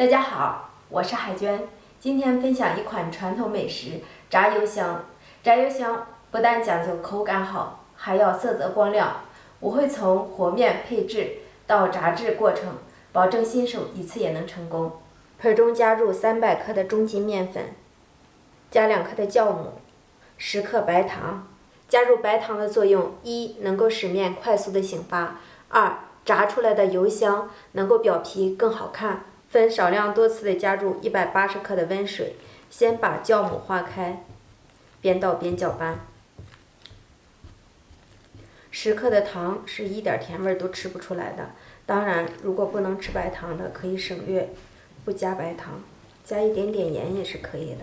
大家好，我是海娟，今天分享一款传统美食——炸油香。炸油香不但讲究口感好，还要色泽光亮。我会从和面配置到炸制过程，保证新手一次也能成功。盆中加入300克的中筋面粉，加2克的酵母，10克白糖。加入白糖的作用：一、能够使面快速的醒发；二、炸出来的油香能够表皮更好看。分少量多次的加入180克的温水，先把酵母化开，边倒边搅拌。10克的糖是一点甜味都吃不出来的，当然如果不能吃白糖的，可以省略，不加白糖，加一点点盐也是可以的。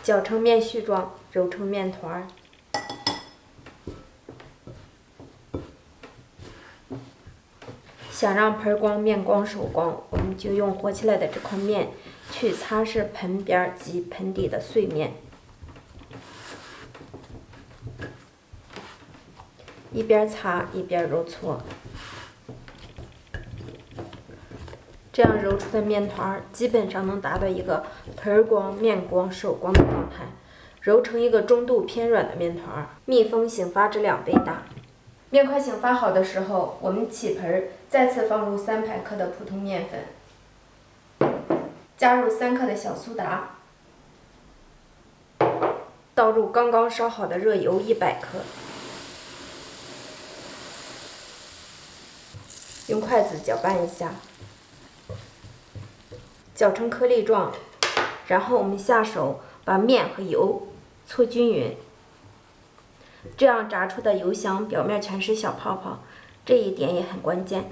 搅成面絮状，揉成面团。想让盆光、面光、手光，我们就用和起来的这块面去擦拭盆边及盆底的碎面，一边擦一边揉搓，这样揉出的面团基本上能达到一个盆光、面光、手光的状态，揉成一个中度偏软的面团，密封醒发至2倍大。面快醒发好的时候，我们起盆再次放入300克的普通面粉，加入3克的小苏打，倒入刚刚烧好的热油100克，用筷子搅拌一下，搅成颗粒状，然后我们下手把面和油搓均匀。这样炸出的油香表面全是小泡泡，这一点也很关键。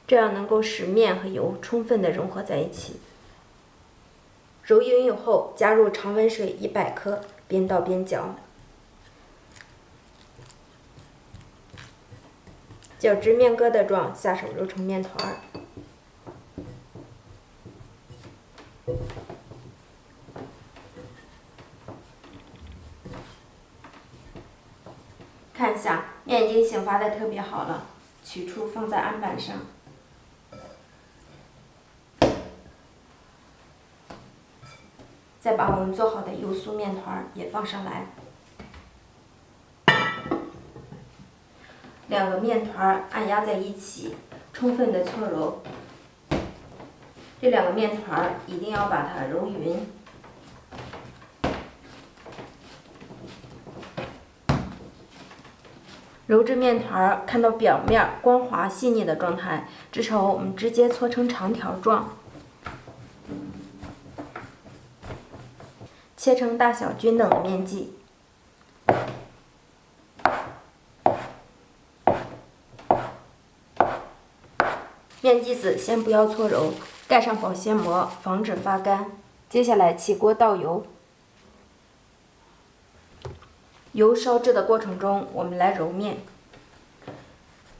这样能够使面和油充分的融合在一起。揉匀以后，加入常温水100克，边倒边搅。搅至面疙瘩状，下手揉成面团。看一下，面已经醒发的特别好了，取出放在案板上。再把我们做好的油酥面团也放上来。2个面团按压在一起，充分的搓揉。这2个面团一定要把它揉匀。揉至面团看到表面光滑细腻的状态，这时候我们直接搓成长条状，切成大小均等的面剂。面剂子先不要搓揉，盖上保鲜膜，防止发干。接下来起锅倒油。油烧制的过程中，我们来揉面，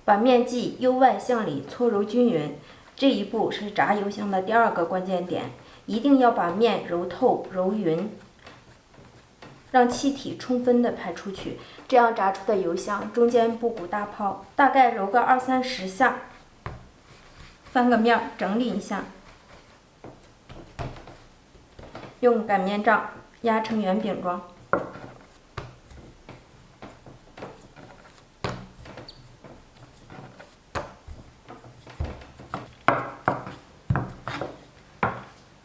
把面剂由外向里搓揉均匀。这一步是炸油香的第2个关键点，一定要把面揉透、揉匀，让气体充分的排出去，这样炸出的油香中间不鼓大泡。大概揉个20-30下，翻个面整理一下，用擀面杖压成圆饼状。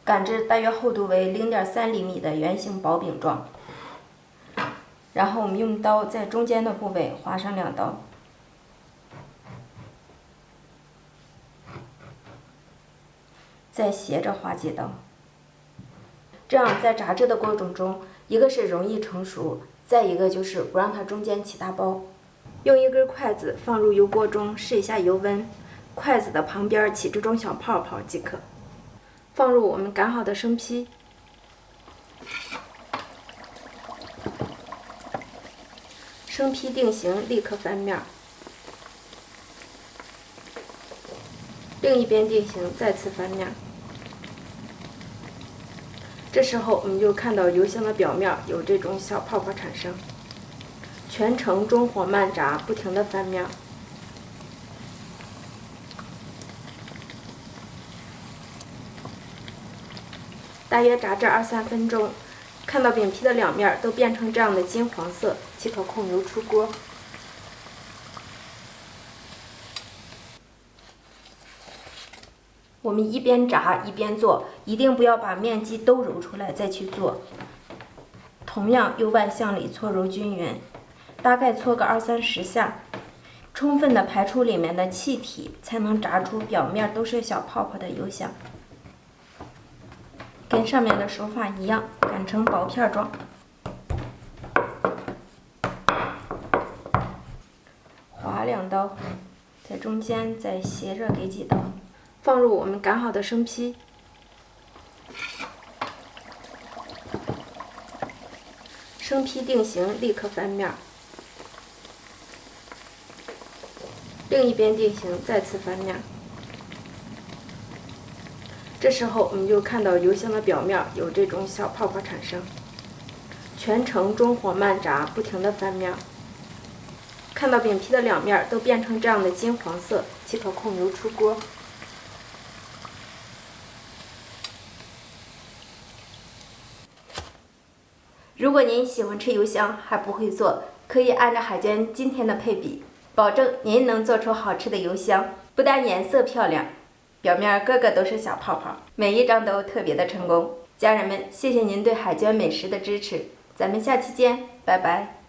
擀至大约厚度为0.3厘米的圆形薄饼状，然后我们用刀在中间的部位划上2刀，再斜着划几刀。这样在炸制的过程中，一个是容易成熟，再一个就是不让它中间起大包。用一根筷子放入油锅中试一下油温，筷子的旁边起这种小泡泡即可。放入我们擀好的生坯，生坯定型，立刻翻面，另一边定型，再次翻面。这时候我们就看到油香的表面有这种小泡泡产生，全程中火慢炸，不停的翻面。大约炸至2-3分钟。看到饼皮的两面都变成这样的金黄色，即可控油出锅。我们一边炸一边做，一定不要把面积都揉出来再去做。同样由外向里搓揉均匀，大概搓个20-30下，充分的排出里面的气体，才能炸出表面都是小泡泡的油香。跟上面的手法一样，擀成薄片状。划2刀，在中间再斜着给几刀，放入我们擀好的生坯。生坯定型，立刻翻面。另一边定型，再次翻面。这时候我们就看到油箱的表面有这种小泡泡产生。全程中火慢炸，不停地翻面。看到饼皮的两面都变成这样的金黄色，即可控油出锅。如果您喜欢吃油香还不会做，可以按照海娟今天的配比，保证您能做出好吃的油香。不但颜色漂亮，表面个个都是小泡泡，每一张都特别的成功。家人们，谢谢您对海娟美食的支持，咱们下期见，拜拜。